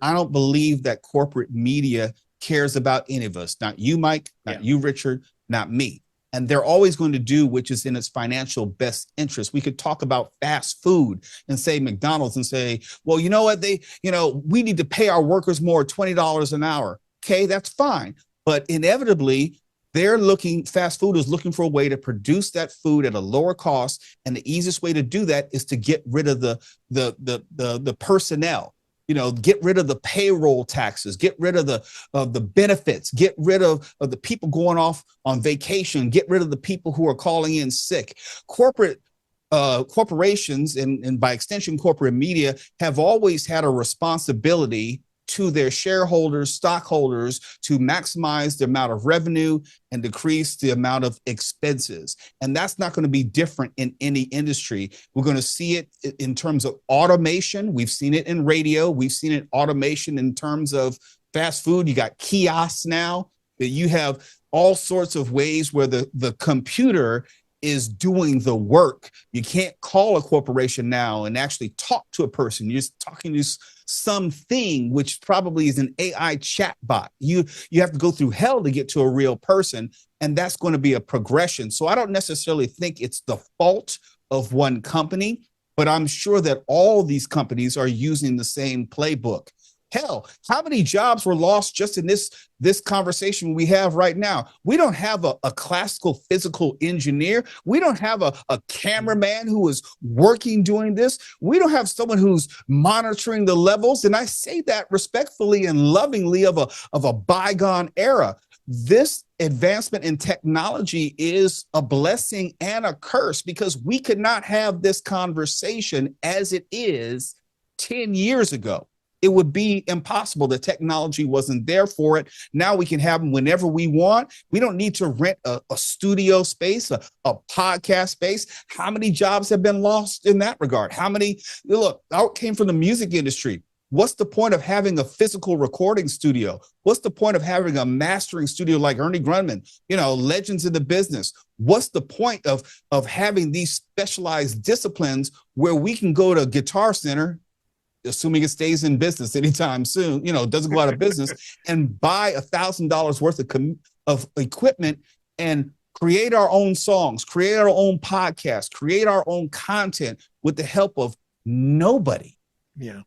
I don't believe that corporate media cares about any of us. Not you, Mike, not you, Richard, not me. And they're always going to do which is in its financial best interest. We could talk about fast food and say McDonald's and say, well, you know what, we need to pay our workers more, $20 an hour. Okay, that's fine. But inevitably, fast food is looking for a way to produce that food at a lower cost. And the easiest way to do that is to get rid of the personnel. Get rid of the payroll taxes, get rid of the benefits, get rid of the people going off on vacation, get rid of the people who are calling in sick. Corporations and by extension, corporate media have always had a responsibility to their shareholders, stockholders, to maximize the amount of revenue and decrease the amount of expenses. And that's not going to be different in any industry. We're going to see it in terms of automation. We've seen it in radio. We've seen it automation in terms of fast food. You got kiosks now that you have all sorts of ways where the computer is doing the work. You can't call a corporation now and actually talk to a person. You're just talking to something which probably is an AI chatbot. You have to go through hell to get to a real person, and that's going to be a progression. So I don't necessarily think it's the fault of one company, but I'm sure that all these companies are using the same playbook. Hell, how many jobs were lost just in this conversation we have right now? We don't have a classical physical engineer. We don't have a cameraman who is working doing this. We don't have someone who's monitoring the levels. And I say that respectfully and lovingly of a bygone era. This advancement in technology is a blessing and a curse, because we could not have this conversation as it is 10 years ago. It would be impossible. The technology wasn't there for it. Now we can have them whenever we want. We don't need to rent a studio space, a podcast space. How many jobs have been lost in that regard? Look, I came from the music industry. What's the point of having a physical recording studio? What's the point of having a mastering studio like Ernie Grundman, legends in the business? What's the point of having these specialized disciplines where we can go to Guitar Center, assuming it stays in business anytime soon, doesn't go out of business, and buy $1,000 worth of equipment and create our own songs, create our own podcasts, create our own content with the help of nobody. Yeah.